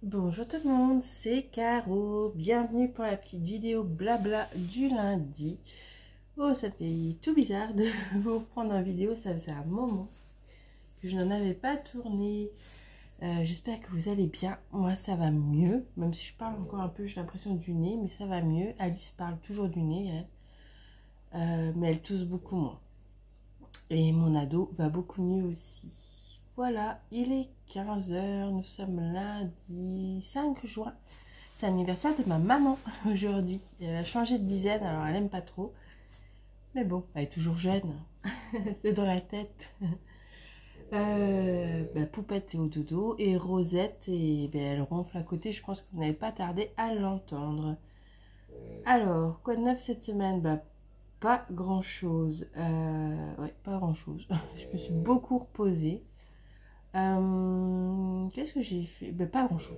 Bonjour tout le monde, c'est Caro. Bienvenue pour la petite vidéo blabla du lundi. Oh, ça fait tout bizarre de vous prendre en vidéo, ça faisait un moment que je n'en avais pas tourné. J'espère que vous allez bien. Moi, ça va mieux, même si je parle encore un peu, j'ai l'impression du nez, mais ça va mieux. Alice parle toujours du nez, mais elle tousse beaucoup moins. Et mon ado va beaucoup mieux aussi. Voilà, il est 15 h, nous sommes lundi 5 juin. C'est l'anniversaire de ma maman aujourd'hui. Elle a changé de dizaine, alors elle aime pas trop. Mais bon, elle est toujours jeune. C'est dans la tête. Poupette est au dodo et Rosette, elle ronfle à côté. Je pense que vous n'allez pas tarder à l'entendre. Alors, quoi de neuf cette semaine? Pas grand chose. Pas grand chose. Je me suis beaucoup reposée. Qu'est-ce que j'ai fait? Pas grand chose.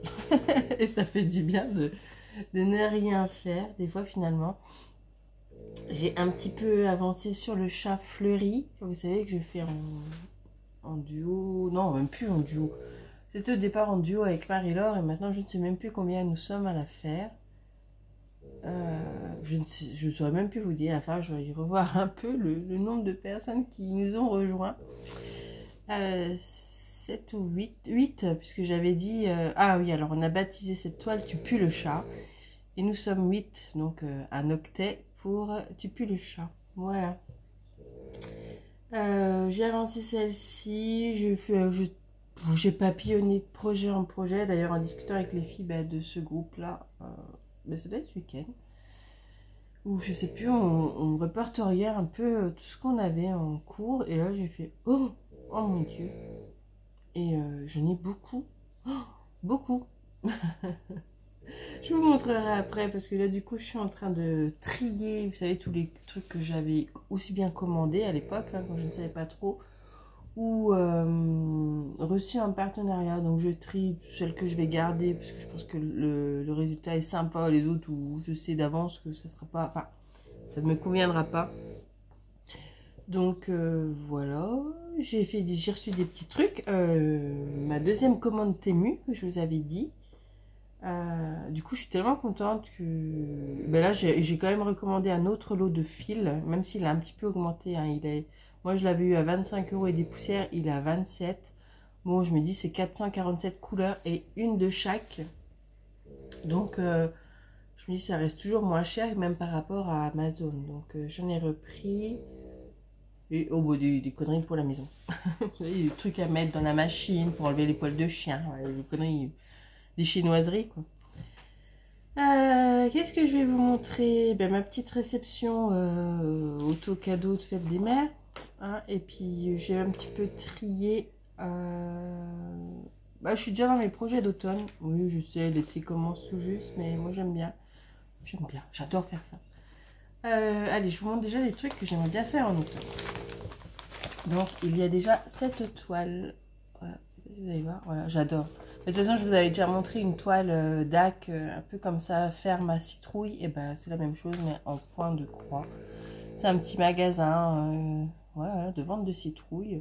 Et ça fait du bien de ne rien faire. Des fois, finalement, j'ai un petit peu avancé sur le chat fleuri. Vous savez que je fais en duo. Non, même plus en duo. C'était au départ en duo avec Marie-Laure. Et maintenant, je ne sais même plus combien nous sommes à la faire. Je ne saurais même plus vous dire. Enfin, je vais y revoir un peu le nombre de personnes qui nous ont rejoints. 7 ou 8, puisque j'avais dit... ah oui, alors on a baptisé cette toile Tu pues le chat. Et nous sommes 8, donc un octet pour Tu pues le chat. Voilà. J'ai avancé celle-ci. J'ai papillonné de projet en projet. D'ailleurs, en discutant avec les filles de ce groupe-là, ça doit être ce week-end. Ou je sais plus, on répertoriait un peu tout ce qu'on avait en cours. Et là, j'ai fait oh mon Dieu. Et j'en ai beaucoup. Oh, beaucoup. Je vous montrerai après parce que là du coup je suis en train de trier, vous savez, tous les trucs que j'avais aussi bien commandés à l'époque, quand je ne savais pas trop, ou reçu en partenariat. Donc je trie celles que je vais garder parce que je pense que le résultat est sympa, les autres où je sais d'avance que ça sera pas, enfin ça ne me conviendra pas. Donc voilà, j'ai reçu des petits trucs. Ma deuxième commande Temu que je vous avais dit. Du coup, je suis tellement contente que là, j'ai quand même recommandé un autre lot de fils, même s'il a un petit peu augmenté. Moi, je l'avais eu à 25 € et des poussières, il est à 27. Bon, je me dis, c'est 447 couleurs et une de chaque. Donc, je me dis, ça reste toujours moins cher, même par rapport à Amazon. Donc, j'en ai repris. Et des conneries pour la maison. Vous savez, des trucs à mettre dans la machine pour enlever les poils de chien. Des conneries, des chinoiseries, quoi. Qu'est-ce que je vais vous montrer? Ma petite réception auto cadeau de fête des mères. Et puis j'ai un petit peu trié. Je suis déjà dans mes projets d'automne. Oui, je sais, l'été commence tout juste, mais moi j'aime bien. J'adore faire ça. Allez, je vous montre déjà les trucs que j'aimerais bien faire en automne. Donc, il y a déjà cette toile. Voilà, vous allez voir, voilà, j'adore. De toute façon, je vous avais déjà montré une toile DAC, un peu comme ça, ferme à citrouille. Et c'est la même chose, mais en point de croix. C'est un petit magasin voilà, de vente de citrouilles.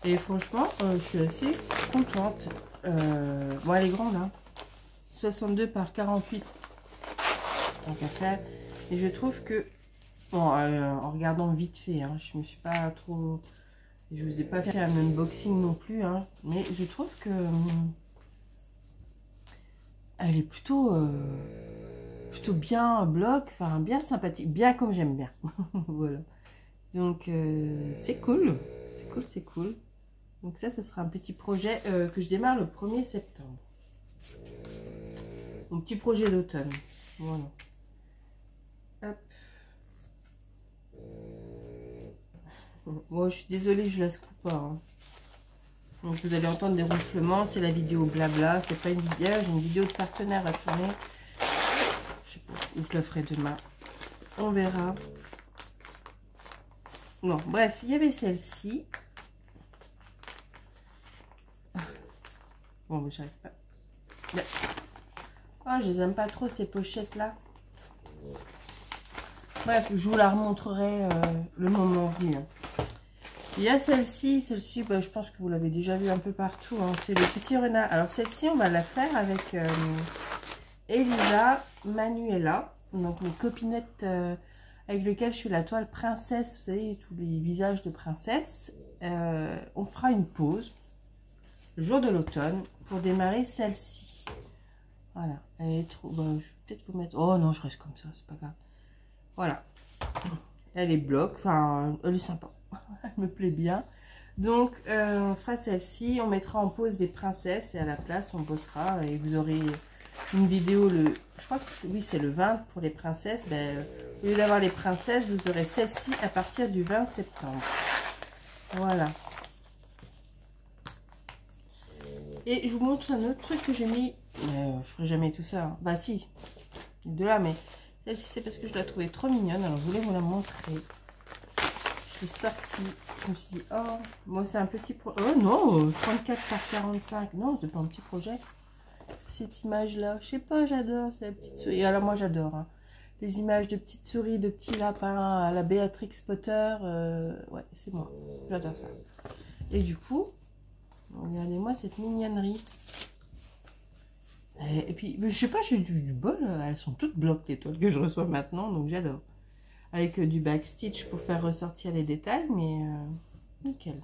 Et franchement, je suis assez contente. Bon, elle est grande, hein. 62 par 48. Tant qu'à faire. Et je trouve que, bon, en regardant vite fait, je me suis pas trop... Je vous ai pas fait un unboxing non plus, mais je trouve que elle est plutôt bien bloc, enfin bien sympathique, bien comme j'aime bien. Voilà. Donc c'est cool, c'est cool. Donc ça sera un petit projet que je démarre le 1er septembre. Mon petit projet d'automne. Voilà. Hop. Bon, je suis désolée, je la secoue pas. Donc vous allez entendre des ronflements, c'est la vidéo blabla, c'est pas une vidéo, j'ai une vidéo de partenaire à tourner. Je sais pas où je la ferai demain. On verra. Bon, bref, il y avait celle-ci. Bon, mais j'arrive pas. Oh, je les aime pas trop ces pochettes là. Bref, je vous la remontrerai le moment venu. Il y a celle-ci, bah, je pense que vous l'avez déjà vu un peu partout, hein. C'est le petit renard. Alors celle-ci, on va la faire avec Elisa, Manuela, donc mes copinettes avec lesquelles je fais la toile princesse, vous savez, tous les visages de princesse. On fera une pause le jour de l'automne pour démarrer celle-ci. Voilà, elle est trop... Bah, je vais peut-être vous mettre... Oh non, je reste comme ça, c'est pas grave. Voilà, elle est bloc, enfin, elle est sympa, elle me plaît bien. Donc, on fera celle-ci, on mettra en pause des princesses et à la place, on bossera et vous aurez une vidéo le... Je crois que oui, c'est le 20 pour les princesses. Ben, au lieu d'avoir les princesses, vous aurez celle-ci à partir du 20 septembre. Voilà. Et je vous montre un autre truc que j'ai mis. Je ferai jamais tout ça, hein. Bah si, de là, mais celle-ci c'est parce que je la trouvais trop mignonne. Alors je voulais vous la montrer. Je l'ai sortie. Je me suis dit, oh, moi c'est un petit projet. Oh non, 34 par 45. Non, c'est pas un petit projet. Cette image là, je sais pas, j'adore. C'est la petite souris. Alors moi j'adore, hein. Les images de petites souris, de petits lapins à la Béatrix Potter. Ouais, c'est moi. J'adore ça. Et du coup, regardez-moi cette mignonnerie. Et puis, je sais pas, j'ai du bol. Elles sont toutes blocs, les toiles que je reçois maintenant, donc j'adore. Avec du backstitch pour faire ressortir les détails, mais nickel.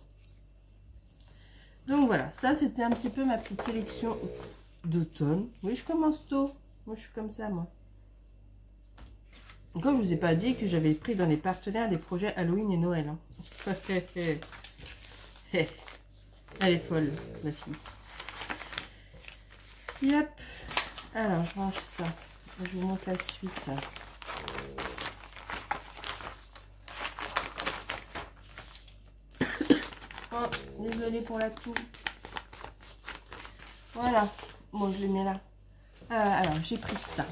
Donc voilà, ça c'était un petit peu ma petite sélection d'automne. Oui, je commence tôt. Moi, je suis comme ça, moi. Encore, je vous ai pas dit que j'avais pris dans les partenaires des projets Halloween et Noël, hein. Elle est folle, la fille. Yep. Alors, je range ça. Je vous montre la suite. Oh, désolée pour la toux. Voilà. Bon, je le mets là. Alors, j'ai pris ça.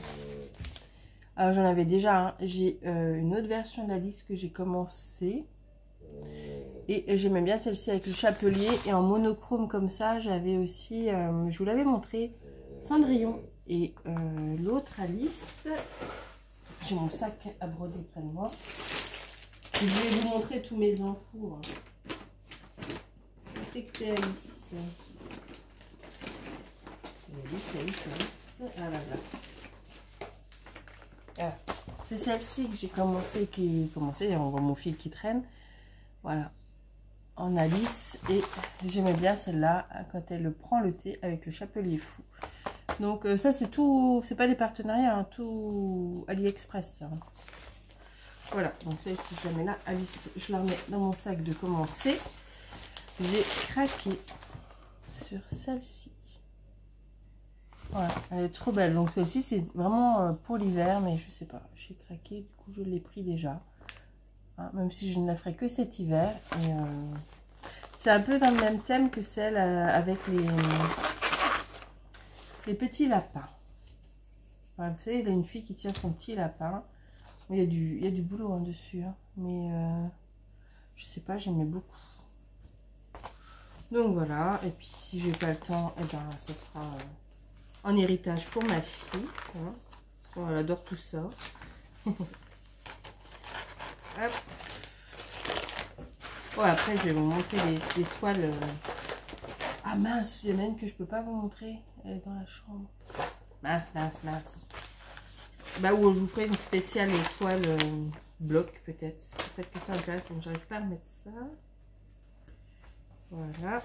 Alors, j'en avais déjà, hein. J'ai une autre version d'Alice que j'ai commencé. Et j'aimais bien celle-ci avec le chapelier. Et en monochrome comme ça, j'avais aussi, je vous l'avais montré, Cendrillon. Et l'autre Alice, j'ai mon sac à broder près de moi. Je vais vous montrer tous mes encours. C'est Alice. Alice. Ah là là. Ah. C'est celle-ci que j'ai commencé, on voit mon fil qui traîne. Voilà. En Alice. Et j'aimais bien celle-là quand elle prend le thé avec le chapelier fou. Donc ça c'est tout, c'est pas des partenariats, hein, tout AliExpress. Hein. Voilà, donc celle-ci je la mets là. Alice, je la remets dans mon sac de commencer. J'ai craqué sur celle-ci. Voilà, elle est trop belle. Donc celle-ci c'est vraiment pour l'hiver, mais je sais pas, j'ai craqué, du coup je l'ai pris déjà. Hein, même si je ne la ferai que cet hiver. Et c'est un peu dans le même thème que celle avec les petits lapins. Enfin, vous savez, il y a une fille qui tient son petit lapin. Il y a du boulot en dessus, hein, mais je sais pas, j'aimais beaucoup. Donc voilà, et puis si j'ai pas le temps, et ben ça sera en héritage pour ma fille. Hein. Bon, elle adore tout ça. Hop. Bon, après je vais vous montrer les toiles. Ah mince, il y en a une que je peux pas vous montrer. Elle est dans la chambre. Mince. Bah où je vous ferai une spéciale étoile bloc peut-être. Peut-être que ça intéresse, donc j'arrive pas à mettre ça. Voilà.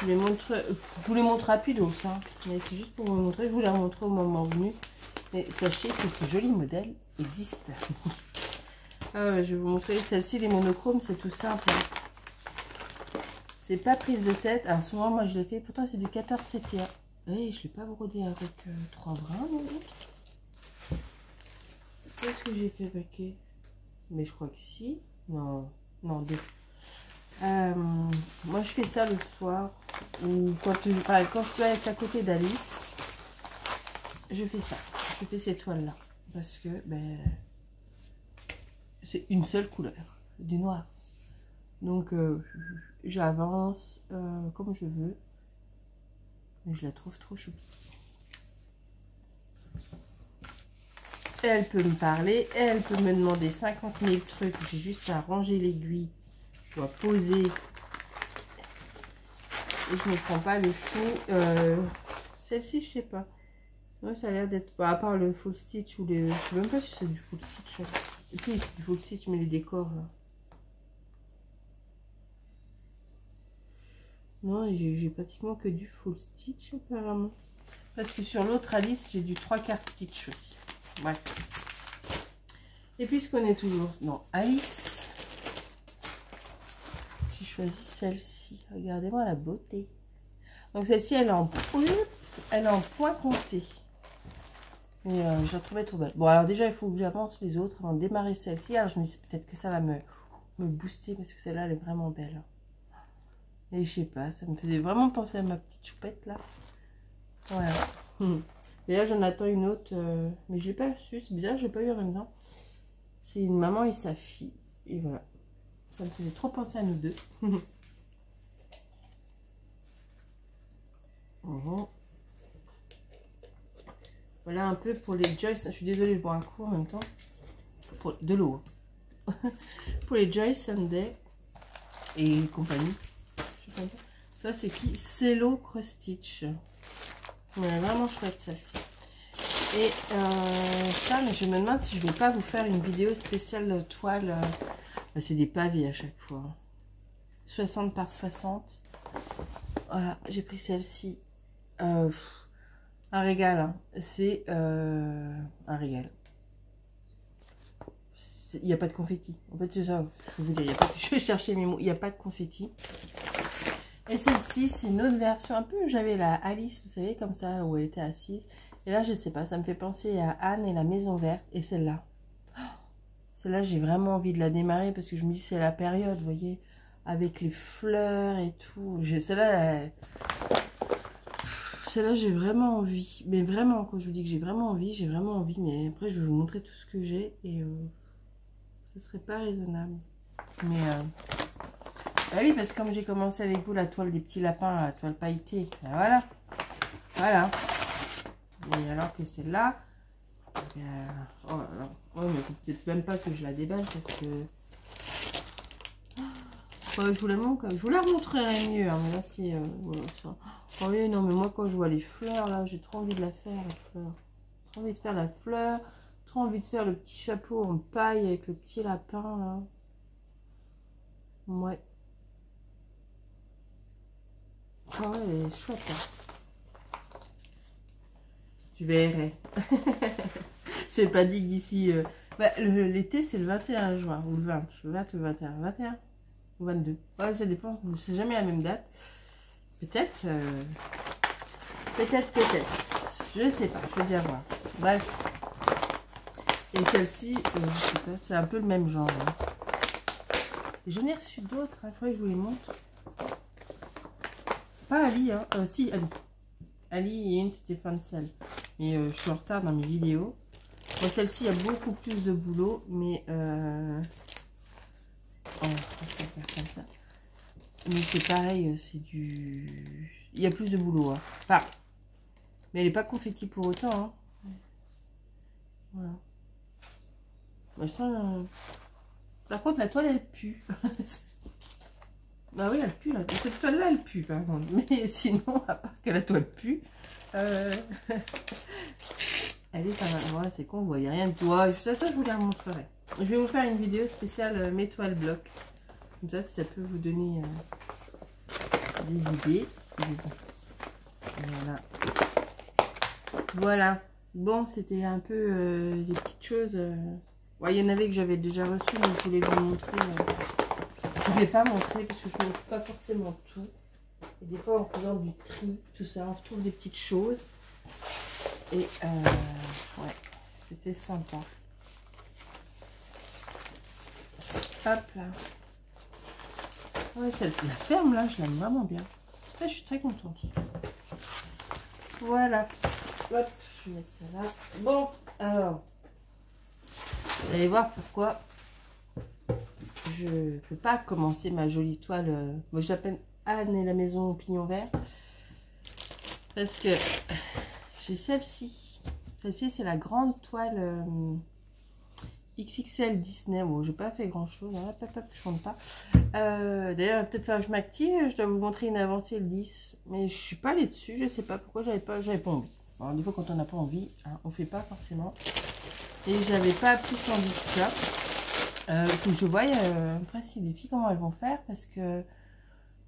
Je vous les montre rapidos, hein. Mais c'est juste pour vous montrer. Je vous les remontrerai au moment venu. Mais sachez que ce joli modèle existe. Je vais vous montrer. Celle-ci, les monochromes, c'est tout simple. C'est pas prise de tête. Alors souvent, moi, je l'ai fait. Pourtant, c'est du 14 CTA. Et je ne l'ai pas brodé avec 3 brins. Qu'est-ce que j'ai fait paquet? Mais je crois que si. Non, 2. Moi, je fais ça le soir. Ou quand je dois être à côté d'Alice, je fais ça. Je fais ces toiles-là. Parce que ben, c'est une seule couleur. Du noir. Donc, j'avance comme je veux. Mais je la trouve trop choupi. elle peut me parler, elle peut me demander 50 000 trucs. J'ai juste à ranger l'aiguille ou à poser. Et je ne prends pas le chou. Celle-ci, je sais pas. Ouais, ça a l'air d'être... Bah, à part le full stitch ou les... Je sais même pas si c'est du full stitch. Si, c'est du full stitch, mais les décors, là. Non, j'ai pratiquement que du full stitch, apparemment. Parce que sur l'autre Alice, j'ai du 3/4 stitch aussi. Bref. Et puisqu'on est toujours dans Alice, j'ai choisi celle-ci. Regardez-moi la beauté. Donc celle-ci, elle est en point compté. Et je la trouvais trop belle. Bon, alors déjà, il faut que j'avance les autres avant de démarrer celle-ci. Alors je me dis peut-être que ça va me booster parce que celle-là, elle est vraiment belle. Et je sais pas, ça me faisait vraiment penser à ma petite choupette là. Voilà. D'ailleurs, j'en attends une autre, mais je l'ai pas reçue. C'est bizarre, je l'ai pas eu en même temps. C'est une maman et sa fille. Et voilà. Ça me faisait trop penser à nous deux. Voilà un peu pour les Joyce. Je suis désolée, je bois un coup en même temps. De l'eau. Pour les Joyce Sunday et compagnie. Ça, c'est qui? Cello Cross Stitch. Elle est vraiment chouette celle-ci. Et ça, mais je me demande si je vais pas vous faire une vidéo spéciale toile. C'est des pavés à chaque fois. 60 par 60. Voilà, j'ai pris celle-ci. Un régal. Hein. C'est un régal. Il n'y a pas de confetti. En fait, c'est ça. Je vous dire, je vais chercher mes mots. Il n'y a pas de confetti. Et celle-ci, c'est une autre version. Un peu, j'avais la Alice, vous savez, comme ça, où elle était assise. Et là, je sais pas, ça me fait penser à Anne et la Maison Verte. Et celle-là. Celle-là, j'ai vraiment envie de la démarrer parce que je me dis, c'est la période, vous voyez, avec les fleurs et tout. Celle-là, j'ai vraiment envie. Mais vraiment, quand je vous dis que j'ai vraiment envie. Mais après, je vais vous montrer tout ce que j'ai. Et ce serait pas raisonnable. Mais... bah oui, parce que comme j'ai commencé avec vous la toile des petits lapins, la toile pailletée, ben voilà. Voilà. Et alors que celle-là, oh là là. Oh, mais peut-être même pas que je la déballe parce que... Ouais, je vous la montre, je vous la montrerai mieux. Hein, mais là, c'est... voilà, ça. Oh oui, non, mais moi, quand je vois les fleurs, là, j'ai trop envie de la faire, la fleur. Trop envie de faire la fleur. Trop envie de faire le petit chapeau en paille avec le petit lapin, là. Ouais. Ah ouais, elle est chouette. Hein. Je verrai. C'est pas dit que d'ici... Bah, l'été, c'est le 21 juin. Ou le 20. Le 20 ou le 21. 21 ou 22. Ouais, ça dépend. C'est jamais la même date. Peut-être. Peut-être. Je sais pas. Je vais bien voir. Bref. Et celle-ci, je sais pas. C'est un peu le même genre. Hein. J'en ai reçu d'autres. Il faudrait que je vous les montre. Pas Ali, hein. Si, Ali. Ali et une, c'était Fancel. Mais je suis en retard dans mes vidéos. Bon, celle-ci, il y a beaucoup plus de boulot, mais... Oh, on va faire comme ça. Mais c'est pareil, c'est du... Il y a plus de boulot, hein. Enfin, mais elle n'est pas confetti pour autant, hein. Voilà. Bah, ça, par contre, la toile, elle pue. Bah oui, elle pue, là. Cette toile-là, elle pue, par contre. Mais sinon, à part que la toile pue... Elle est pas mal. Voilà, c'est con, vous voyez rien de tout. De toute façon, je vous les remontrerai. Je vais vous faire une vidéo spéciale mes toiles blocs. Comme ça, si ça peut vous donner des idées. Voilà. Voilà. Bon, c'était un peu des petites choses. Ouais, il y en avait que j'avais déjà reçues, mais je voulais vous montrer. Je ne vais pas montrer parce que je ne montre pas forcément tout. Et des fois, en faisant du tri, tout ça, on retrouve des petites choses. Et ouais, c'était sympa. Hop là. Ouais, celle-ci, la ferme là, je l'aime vraiment bien. Là, je suis très contente. Voilà. Hop, je vais mettre ça là. Bon, alors, vous allez voir pourquoi je ne peux pas commencer ma jolie toile. Moi, je l'appelle Anne et la maison au pignon vert. Parce que j'ai celle-ci Celle-ci, c'est la grande toile XXL Disney. Bon, j'ai pas fait grand chose. Hein. Hop, je compte pas. D'ailleurs, peut-être faire que je m'active. Je dois vous montrer une avancée le 10. Mais je suis pas allée dessus. Je sais pas pourquoi j'avais pas envie. Alors, des fois, quand on n'a pas envie, hein, on fait pas forcément. Et j'avais pas plus envie que ça. Faut que je voie après si les filles comment elles vont faire parce que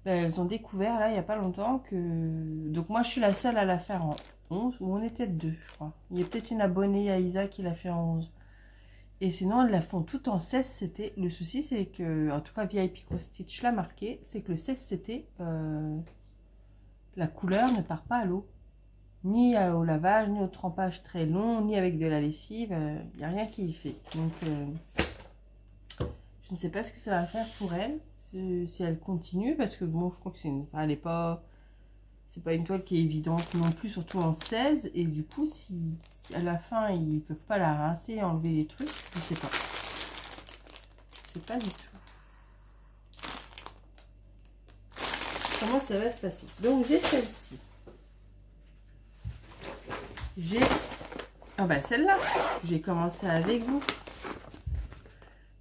ben, elles ont découvert là il y a pas longtemps que donc moi je suis la seule à la faire en 11 ou on est peut-être deux je crois. Il y a peut-être une abonnée à Isa qui l'a fait en 11 et sinon elles la font toutes en 16 CT. Le souci c'est que en tout cas VIP Cross Stitch l'a marqué, c'est que le 16 CT la couleur ne part pas à l'eau, ni au lavage, ni au trempage très long, ni avec de la lessive, il n'y a rien qui y fait. Donc je ne sais pas ce que ça va faire pour elle, si elle continue, parce que bon, je crois que c'est une... Enfin, elle est pas... C'est pas une toile qui est évidente non plus, surtout en 16. Et du coup, si à la fin, ils peuvent pas la rincer, enlever les trucs, je sais pas. Je sais pas du tout. Comment ça va se passer? Donc, j'ai celle-ci. J'ai... Ah bah celle-là, j'ai commencé avec vous.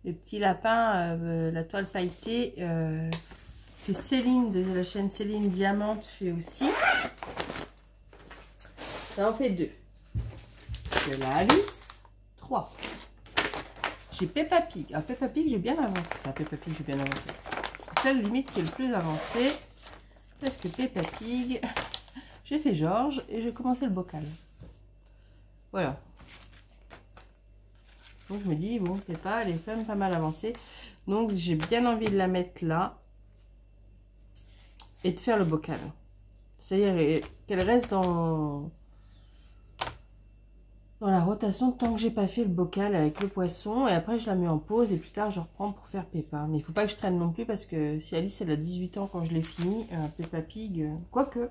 Le petit lapin, la toile pailletée que Céline de la chaîne Céline Diamante fait aussi. Ça en fait 2. De la Alice, 3. J'ai Peppa Pig. Alors Peppa Pig, j'ai bien avancé. Enfin, Peppa Pig, j'ai bien avancé. C'est celle limite qui est le plus avancée. Parce que Peppa Pig, j'ai fait Georges et j'ai commencé le bocal. Voilà. Donc je me dis, bon, Peppa, elle est quand même pas mal avancée. Donc j'ai bien envie de la mettre là. Et de faire le bocal. C'est-à-dire qu'elle reste dans la rotation tant que j'ai pas fait le bocal avec le poisson. Et après je la mets en pause et plus tard je reprends pour faire Peppa. Mais il faut pas que je traîne non plus parce que si Alice elle a 18 ans quand je l'ai fini, Peppa Pig, quoique.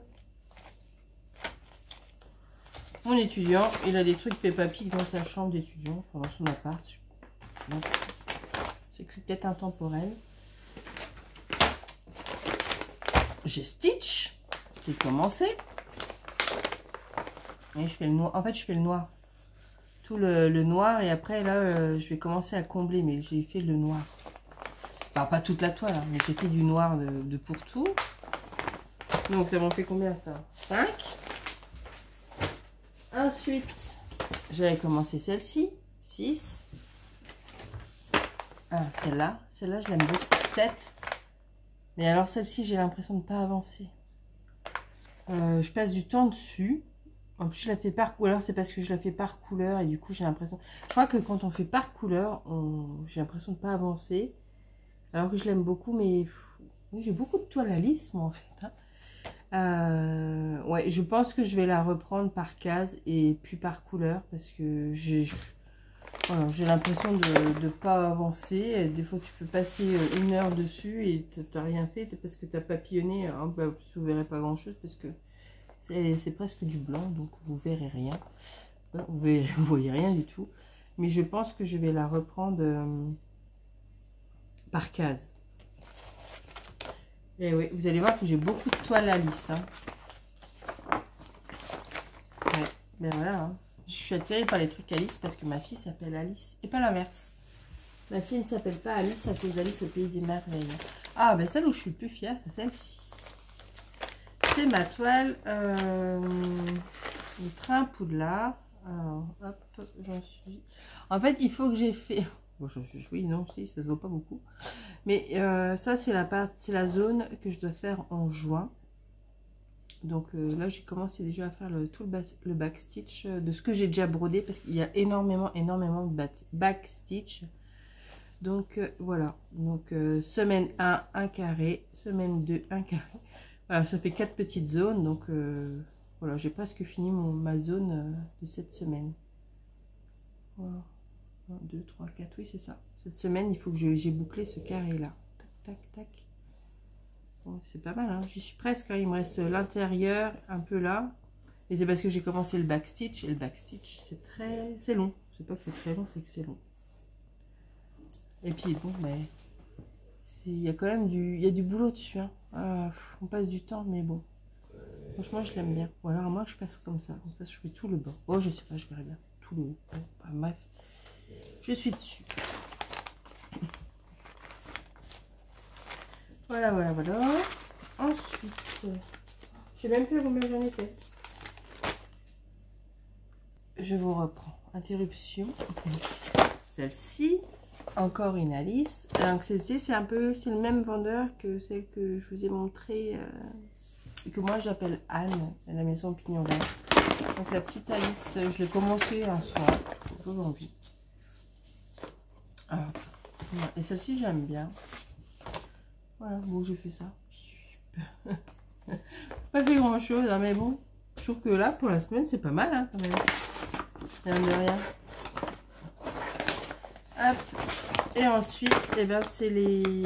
Mon étudiant, il a des trucs Peppa Pig dans sa chambre d'étudiant, pendant son appart. C'est peut-être intemporel. J'ai Stitch qui est commencé. Et je fais le noir. En fait, je fais le noir. Tout le noir. Et après, là, je vais commencer à combler. Mais j'ai fait le noir. Enfin, pas toute la toile. Hein, mais j'ai fait du noir de pour tout. Donc, ça m'en fait combien, ça? 5. Ensuite, j'avais commencé celle-ci. 6. Ah, celle-là. Celle-là, je l'aime beaucoup. 7. Mais alors, celle-ci, j'ai l'impression de ne pas avancer. Je passe du temps dessus. En plus, je la fais par couleur. Alors, c'est parce que je la fais par couleur. Et du coup, j'ai l'impression... Je crois que quand on fait par couleur, j'ai l'impression de ne pas avancer. Alors que je l'aime beaucoup. Mais oui, j'ai beaucoup de toiles à lisse, moi, en fait. Hein. Ouais, je pense que je vais la reprendre par case et puis par couleur. Parce que j'ai l'impression de ne pas avancer. Et des fois, tu peux passer 1 heure dessus et tu n'as rien fait. Parce que tu as papillonné. Hein, bah, vous ne verrez pas grand-chose parce que... C'est presque du blanc, donc vous verrez rien. Vous voyez rien du tout. Mais je pense que je vais la reprendre par case. Et oui, vous allez voir que j'ai beaucoup de toiles à lisse. Hein. Ouais, ben voilà. Hein. Je suis attirée par les trucs à lisse parce que ma fille s'appelle Alice. Et pas l'inverse. Ma fille ne s'appelle pas Alice à cause d'Alice au pays des merveilles. Ah, ben celle où je suis le plus fière, c'est celle-ci. C'est ma toile le train Poudlard. Alors, hop, j'en suis. En fait, il faut que j'ai fait. Bon, oui, non, si, ça se voit pas beaucoup. Mais ça, c'est la zone que je dois faire en juin. Donc là, j'ai commencé déjà à faire le backstitch de ce que j'ai déjà brodé parce qu'il y a énormément de backstitch. Donc voilà. Donc semaine 1, 1 carré. Semaine 2, 1 carré. Voilà, ça fait 4 petites zones, donc voilà, j'ai presque fini ma zone de cette semaine. Voilà. 1, 2, 3, 4, oui c'est ça. Cette semaine, il faut que j'ai bouclé ce carré-là. Tac, tac, tac. Bon, c'est pas mal, hein. J'y suis presque, hein. Il me reste l'intérieur, un peu là. Et c'est parce que j'ai commencé le backstitch, et le backstitch, c'est long. C'est pas que c'est très long, c'est que c'est long. Et puis bon, mais... Il y a quand même du boulot dessus, hein. On passe du temps, mais bon. Franchement, je l'aime bien. Ou alors moi, je passe comme ça. Comme ça, je fais tout le bas. Oh, je sais pas, je verrai bien. Tout le haut. Bon, bah, bref. Je suis dessus. Voilà, voilà, voilà. Ensuite, je sais même plus combien j'en ai fait. Je vous reprends. Interruption. Celle-ci, encore une Alice. Donc celle-ci, c'est un peu, c'est le même vendeur que celle que je vous ai montré, que moi j'appelle Anne, à la maison Pignon Vert. Donc la petite Alice, je l'ai commencé un soir, aujourd'hui. Et celle-ci, j'aime bien. Voilà, bon, j'ai fait ça. Pas fait grand chose, hein, mais bon, je trouve que là, pour la semaine, c'est pas mal, hein, quand même. Rien de rien. Hop. Et ensuite, eh ben, c'est les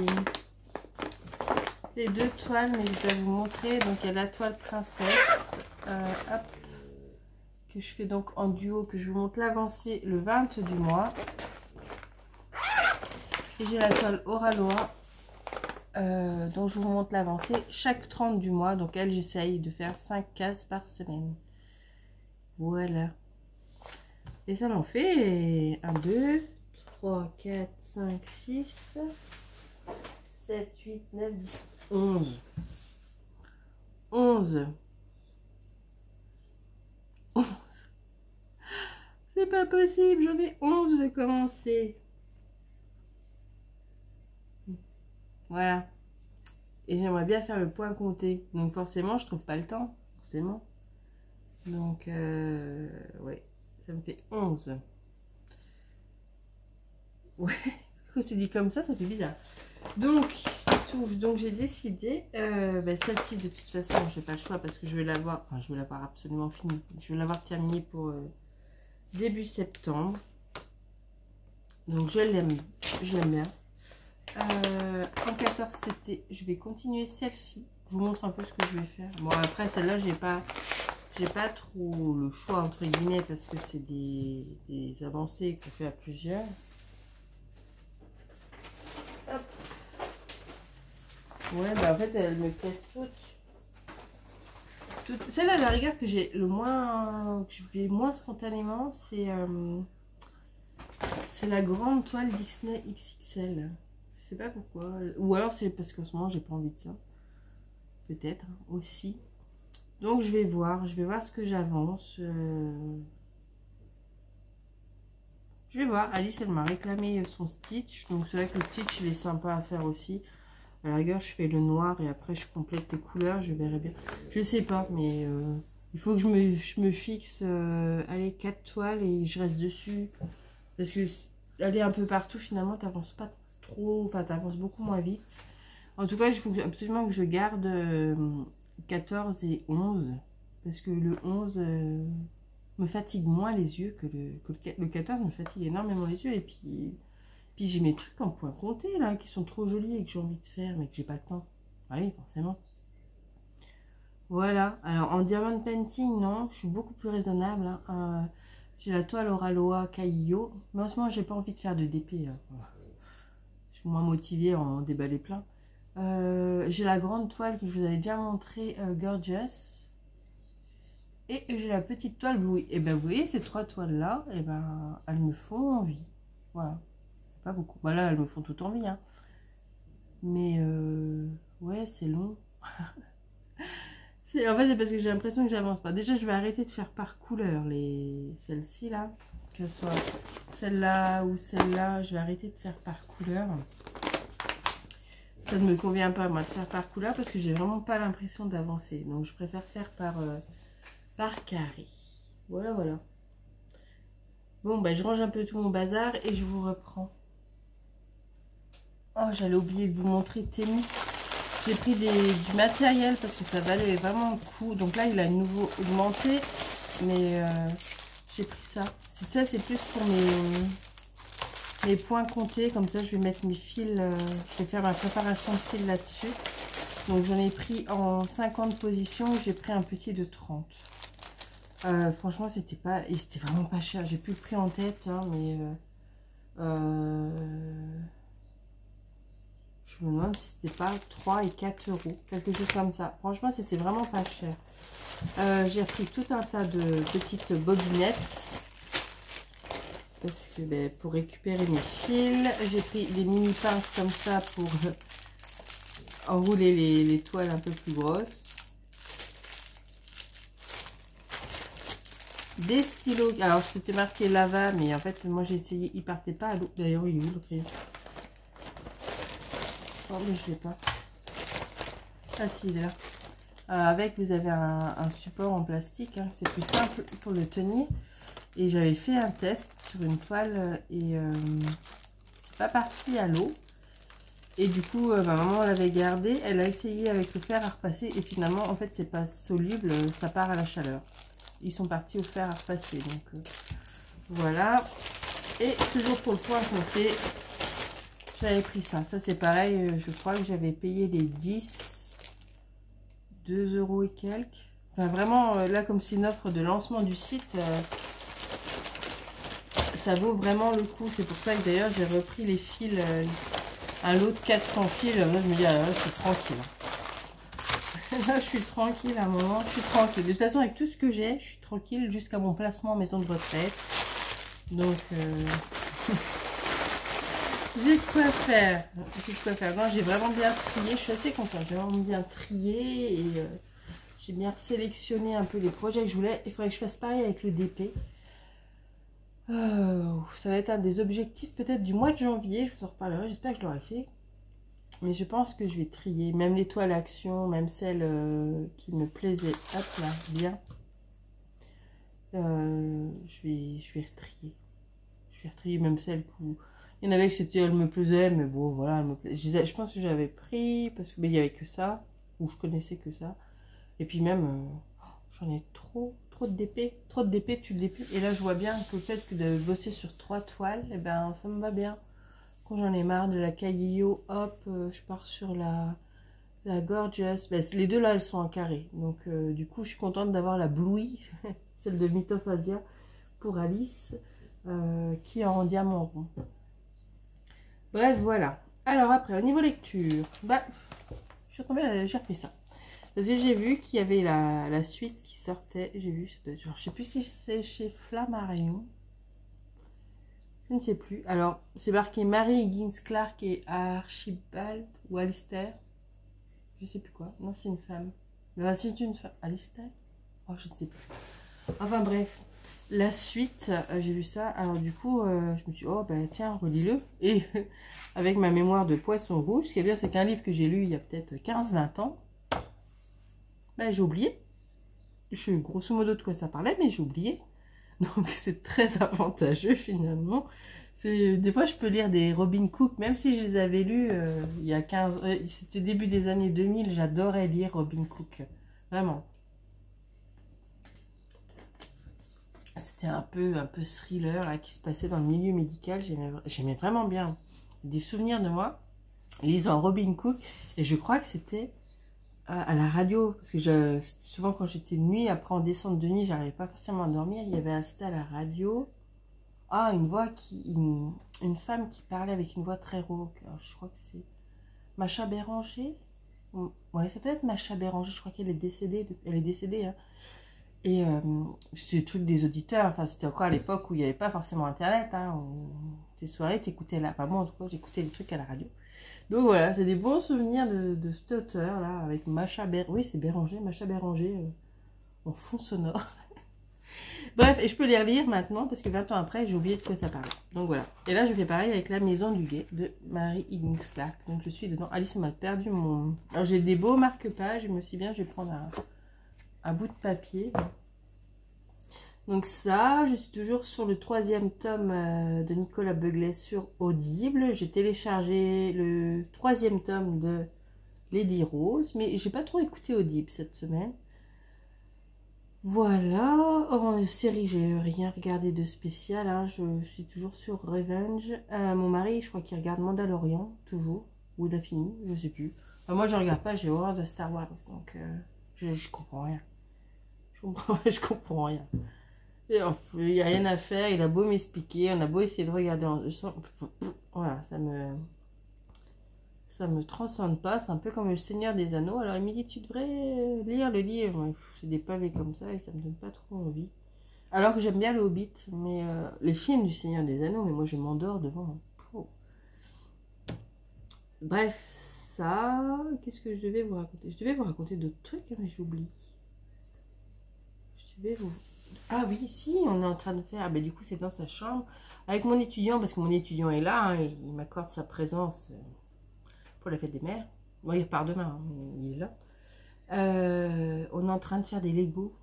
deux toiles, mais je vais vous montrer. Donc, il y a la toile princesse, hop, que je fais donc en duo, que je vous montre l'avancée le 20 du mois. Et j'ai la toile Oraloa, dont je vous montre l'avancée chaque 30 du mois. Donc, elle, j'essaye de faire 5 cases par semaine. Voilà. Et ça m'en fait 1, 2, 3, 4, 5, 6, 7, 8, 9, 10, 11. 11. 11. C'est pas possible, j'en ai 11 de commencer. Voilà. Et j'aimerais bien faire le point compté. Donc forcément, je trouve pas le temps. Forcément. Donc, ouais. Ça me fait 11. Ouais. Quand c'est dit comme ça fait bizarre. Donc, c'est tout. Donc, j'ai décidé. Celle-ci, de toute façon, je n'ai pas le choix parce que je vais l'avoir. Enfin, je vais l'avoir absolument finie. Je vais l'avoir terminée pour début septembre. Donc, je l'aime bien. En 14, c'était. Je vais continuer celle-ci. Je vous montre un peu ce que je vais faire. Bon, après, celle-là, j'ai pas trop le choix, entre guillemets, parce que c'est des avancées qu'on fait à plusieurs. Hop. Ouais, bah en fait, elles me plaisent toutes. Celle-là, à la rigueur, que j'ai le moins, que je fais moins spontanément, c'est la grande toile Disney XXL. Je sais pas pourquoi. Ou alors c'est parce qu'en ce moment, j'ai pas envie de ça. Peut-être aussi. Donc, je vais voir ce que j'avance. Je vais voir. Alice, elle m'a réclamé son stitch. Donc, c'est vrai que le stitch, il est sympa à faire aussi. À la rigueur, je fais le noir et après, je complète les couleurs. Je verrai bien. Je sais pas, mais il faut que je me fixe, allez, 4 toiles et je reste dessus. Parce que aller un peu partout, finalement, tu n'avances pas trop. Enfin, tu avances beaucoup moins vite. En tout cas, il faut absolument que je garde 14 et 11. Parce que le 11 me fatigue moins les yeux que le 14 me fatigue énormément les yeux. Et puis j'ai mes trucs en point compté là, qui sont trop jolis et que j'ai envie de faire, mais que j'ai pas le temps. Ah oui, forcément. Voilà. Alors, en diamond painting, non, je suis beaucoup plus raisonnable. Hein. J'ai la toile Oraloa Caillo. Mais en ce moment, j'ai pas envie de faire de DP. Hein. Je suis moins motivée à en déballer plein. J'ai la grande toile que je vous avais déjà montré, Gorgeous. Et j'ai la petite toile Blue. Et ben vous voyez, ces 3 toiles là, et ben elles me font envie. Voilà. Pas beaucoup. Voilà, elles me font tout envie. Hein. Mais ouais, c'est long. En fait, c'est parce que j'ai l'impression que j'avance pas. Déjà, je vais arrêter de faire par couleur celles-ci là. Que ce soit celle-là ou celle-là, je vais arrêter de faire par couleur. Ça ne me convient pas, moi, de faire par couleur parce que j'ai vraiment pas l'impression d'avancer. Donc, je préfère faire par carré. Voilà, voilà. Bon, ben, je range un peu tout mon bazar et je vous reprends. Oh, j'allais oublier de vous montrer Temu. J'ai pris du matériel parce que ça valait vraiment le coup. Donc là, il a de nouveau augmenté. Mais j'ai pris ça. Ça, c'est plus pour mes points comptés. Comme ça, je vais mettre mes fils. Je vais faire ma préparation de fils là-dessus. Donc, j'en ai pris en 50 positions. J'ai pris un petit de 30. Franchement, c'était vraiment pas cher. J'ai plus le prix en tête. Hein, mais... je me demande si c'était pas 3 et 4 euros, quelque chose comme ça. Franchement, c'était vraiment pas cher. J'ai pris tout un tas de petites bobinettes. Parce que ben, pour récupérer mes fils, j'ai pris des mini pinces comme ça pour enrouler les toiles un peu plus grosses. Des stylos, alors c'était marqué lava, mais en fait moi j'ai essayé, il partait pas à l'eau. D'ailleurs il est où le crayon? Oh mais je l'ai pas. Ah si, il est là. Avec vous avez un support en plastique, hein, c'est plus simple pour le tenir. Et j'avais fait un test sur une toile et c'est pas parti à l'eau. Et du coup, ma maman l'avait gardé, elle a essayé avec le fer à repasser et finalement, en fait, c'est pas soluble, ça part à la chaleur. Ils sont partis au fer à repasser, donc voilà. Et toujours pour le point compté, j'avais pris ça. Ça, c'est pareil, je crois que j'avais payé les 10, 2 euros et quelques. Enfin, vraiment, là, comme c'est une offre de lancement du site, ça vaut vraiment le coup. C'est pour ça que d'ailleurs, j'ai repris les fils, un lot de 400 fils. Là, je me dis, ah, là, je suis tranquille. Là, je suis tranquille à un moment. Je suis tranquille. De toute façon, avec tout ce que j'ai, je suis tranquille jusqu'à mon placement en maison de retraite. Donc, j'ai de quoi faire. J'ai de quoi faire. Non, j'ai vraiment bien trié. Je suis assez contente. J'ai vraiment bien trié et j'ai bien sélectionné un peu les projets que je voulais. Il faudrait que je fasse pareil avec le DP. Ça va être un des objectifs peut-être du mois de janvier. Je vous en reparlerai. J'espère que je l'aurai fait. Mais je pense que je vais trier. Même les toiles action, même celles qui me plaisaient. Hop là, bien. Je vais retrier. Je vais retrier même celles où... Il y en avait que c'était, elles me plaisaient, mais bon, voilà, elles me plaisaient. Je pense que j'avais pris, parce que il n'y avait que ça, ou je connaissais que ça. Et puis même, j'en ai trop de DP. Trop de DP, tu le DP. Et là, je vois bien que le fait que de bosser sur 3 toiles, eh ben, ça me va bien. Quand j'en ai marre de la Caillio, hop, je pars sur la Gorgeous. Ben, les deux là, elles sont en carré. Donc, du coup, je suis contente d'avoir la Bluey, celle de Mythophasia, pour Alice, qui est en diamant rond. Bref, voilà. Alors après, au niveau lecture, bah, je suis tombée, j'ai repris ça. Parce que j'ai vu qu'il y avait la suite qui sortait. J'ai vu, genre, je sais plus si c'est chez Flammarion. Je ne sais plus. Alors, c'est marqué Mary Higgins Clark et Archibald ou Alistair. Je sais plus quoi. Non, c'est une femme. Enfin, c'est une femme. Alistair? Oh, je ne sais plus. Enfin, bref. La suite, j'ai vu ça. Alors, du coup, je me suis dit, oh, ben tiens, relis-le. Et avec ma mémoire de poisson rouge, ce qui est bien, c'est qu'un livre que j'ai lu il y a peut-être 15-20 ans, ben, j'ai oublié. Je sais grosso modo de quoi ça parlait, mais j'ai oublié. Donc, c'est très avantageux, finalement. Des fois, je peux lire des Robin Cook, même si je les avais lus il y a 15... c'était début des années 2000, j'adorais lire Robin Cook. Vraiment. C'était un peu thriller là, qui se passait dans le milieu médical. J'aimais vraiment bien. Des souvenirs de moi lisant Robin Cook. Et je crois que c'était à la radio. Parce que souvent quand j'étais de nuit, après en descente de nuit, j'arrivais pas forcément à dormir. Il y avait c'était à la radio. Ah, une femme qui parlait avec une voix très rauque. Alors, je crois que c'est Macha Béranger. Ouais, ça doit être Macha Béranger. Je crois qu'elle est décédée. Elle est décédée, hein. Et c'était le truc des auditeurs, enfin c'était encore à l'époque où il n'y avait pas forcément internet, hein, tes soirées, t'écoutais là, enfin moi en tout cas j'écoutais des trucs à la radio. Donc voilà, c'est des bons souvenirs de cet auteur là, avec Macha Béranger, oui c'est Béranger, Macha Béranger en fond sonore. Bref, et je peux les relire maintenant parce que 20 ans après j'ai oublié de quoi ça parlait. Donc voilà, et là je fais pareil avec La Maison du Guet de Mary Higgins Clark, donc je suis dedans. Alice m'a perdu mon... Alors j'ai des beaux marque-pages, je me suis dit bien je vais prendre un bout de papier. Donc ça, je suis toujours sur le 3e tome de Nicolas Beuglet sur Audible. J'ai téléchargé le 3e tome de Lady Rose, mais j'ai pas trop écouté Audible cette semaine. Voilà, en série, j'ai rien regardé de spécial, hein. Je suis toujours sur Revenge. Mon mari, je crois qu'il regarde Mandalorian, toujours, ou il a fini, je sais plus. Enfin, moi, je regarde pas, j'ai horreur de Star Wars, donc je comprends rien. Je comprends rien. Il n'y a rien à faire, il a beau m'expliquer, on a beau essayer de regarder en... Voilà, Ça me transcende pas. C'est un peu comme le Seigneur des Anneaux. Alors il me dit, tu devrais lire le livre. C'est des pavés comme ça et ça me donne pas trop envie. Alors que j'aime bien le Hobbit, mais les films du Seigneur des Anneaux, mais moi je m'endors devant. Oh. Bref, ça, qu'est-ce que je devais vous raconter? Je devais vous raconter d'autres trucs, mais j'oublie. Je devais vous... Ah oui, si, on est en train de faire... Ah ben du coup, c'est dans sa chambre, avec mon étudiant, parce que mon étudiant est là, hein, il m'accorde sa présence pour la fête des mères. Bon, il repart demain, hein, mais il est là. On est en train de faire des Lego.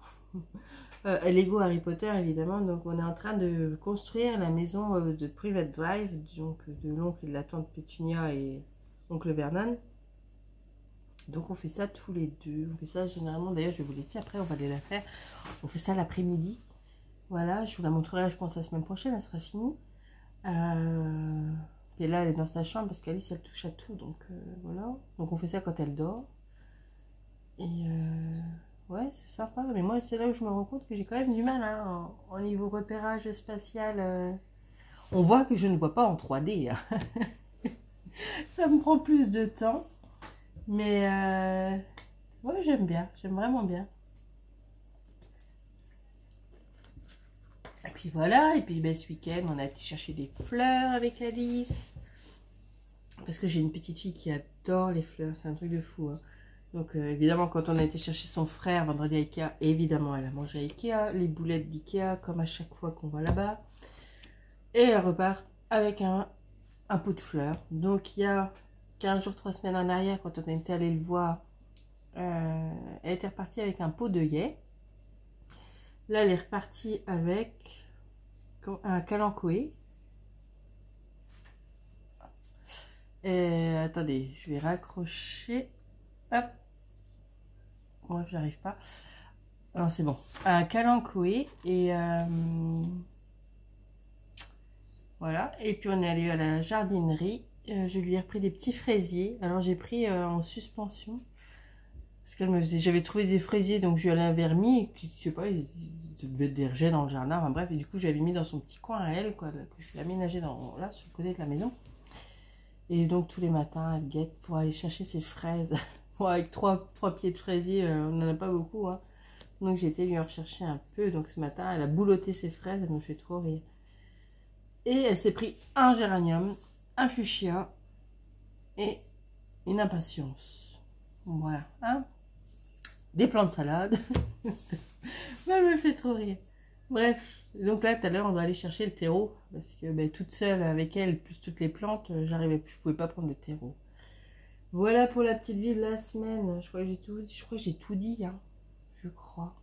Lego Harry Potter, évidemment. Donc, on est en train de construire la maison de Private Drive, donc de l'oncle et de la tante Pétunia et oncle Vernon. Donc, on fait ça tous les deux. On fait ça généralement. D'ailleurs, je vais vous laisser. Après, on va aller la faire. On fait ça l'après-midi. Voilà, je vous la montrerai, je pense, la semaine prochaine. Elle sera finie. Et là, elle est dans sa chambre parce qu'Alice, elle touche à tout. Donc, voilà. Donc, on fait ça quand elle dort. Et ouais, c'est sympa. Mais moi, c'est là où je me rends compte que j'ai quand même du mal hein, en niveau repérage spatial. On voit que je ne vois pas en 3D. Hein. Ça me prend plus de temps. Mais ouais, j'aime bien. J'aime vraiment bien. Et puis voilà. Et puis ben, ce week-end, on a été chercher des fleurs avec Alice. Parce que j'ai une petite fille qui adore les fleurs. C'est un truc de fou. Hein. Donc évidemment, quand on a été chercher son frère vendredi à Ikea, évidemment, elle a mangé à Ikea. Les boulettes d'Ikea, comme à chaque fois qu'on va là-bas. Et elle repart avec un pot de fleurs. Donc il y a 15 jours, 3 semaines en arrière, quand on était allé le voir, elle était repartie avec un pot d'œillet. Là, elle est repartie avec un kalanchoé. Attendez, je vais raccrocher. Hop. Moi, j'arrive pas. Non, c'est bon. Un kalanchoé et voilà. Et puis on est allé à la jardinerie. Je lui ai repris des petits fraisiers. Alors j'ai pris en suspension. Parce qu'elle me faisait, j'avais trouvé des fraisiers, donc je lui allais un vermis. Et puis, je sais pas, il devait être des rejets dans le jardin. Enfin bref, et du coup j'avais mis dans son petit coin à elle, quoi, que je lui ai aménagé là, sur le côté de la maison. Et donc tous les matins, elle guette pour aller chercher ses fraises. Bon, avec trois pieds de fraisier, on n'en a pas beaucoup. Hein. Donc j'ai été lui en rechercher un peu. Donc ce matin, elle a boulotté ses fraises, elle me fait trop rire. Et elle s'est pris un géranium, un fuchsia et une impatience. Voilà. Hein, des plants de salade. Elle me fait trop rire. Bref. Donc là, tout à l'heure, on va aller chercher le terreau. Parce que ben, toute seule avec elle, plus toutes les plantes, je pouvais pas prendre le terreau. Voilà pour la petite vie de la semaine. Je crois que j'ai tout dit. Hein. Je crois.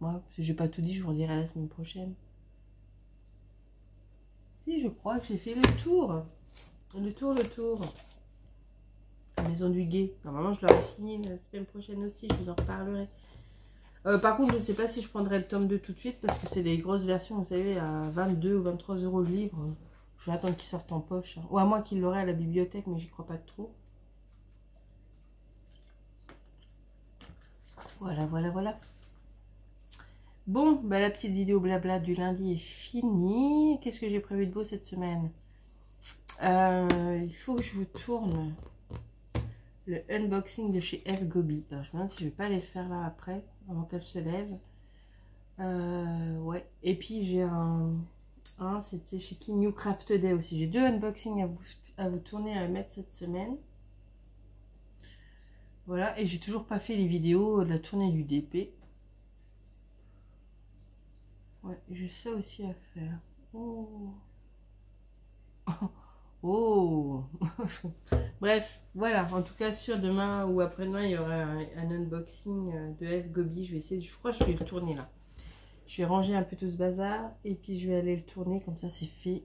Moi, si j'ai pas tout dit, je vous redirai la semaine prochaine. Si, je crois que j'ai fait le tour. Le tour. La maison du guet. Normalement, je l'aurai fini la semaine prochaine aussi. Je vous en reparlerai. Par contre, je ne sais pas si je prendrai le tome 2 tout de suite. Parce que c'est des grosses versions, vous savez, à 22 ou 23 € le livre. Je vais attendre qu'il sorte en poche. Hein. Ou à moins qu'il l'aurait à la bibliothèque, mais j'y crois pas trop. Voilà. Bon, bah, la petite vidéo blabla du lundi est finie. Qu'est-ce que j'ai prévu de beau cette semaine? Il faut que je vous tourne le unboxing de chez F Gobi. Alors, je me demande si je vais pas aller le faire là après, avant qu'elle se lève. Ouais. Et puis j'ai c'était chez qui New Craft Day aussi. J'ai 2 unboxings à vous tourner, à mettre cette semaine. Voilà. Et j'ai toujours pas fait les vidéos de la tournée du DP. Ouais, j'ai ça aussi à faire. Oh. Oh. Bref, voilà. En tout cas, sur demain ou après-demain, il y aura un unboxing de F Gobi. Je vais essayer. Je crois que je vais le tourner là. Je vais ranger un peu tout ce bazar et puis je vais aller le tourner. Comme ça, c'est fait.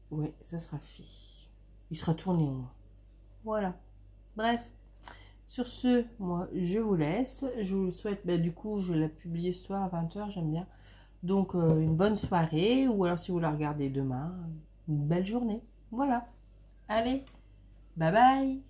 Ouais, ça sera fait. Il sera tourné au moins. Voilà. Bref. Sur ce, moi, je vous laisse. Je vous souhaite, bah, du coup, je vais la publier ce soir à 20 h, j'aime bien. Donc, une bonne soirée. Ou alors, si vous la regardez demain, une belle journée. Voilà. Allez, bye bye.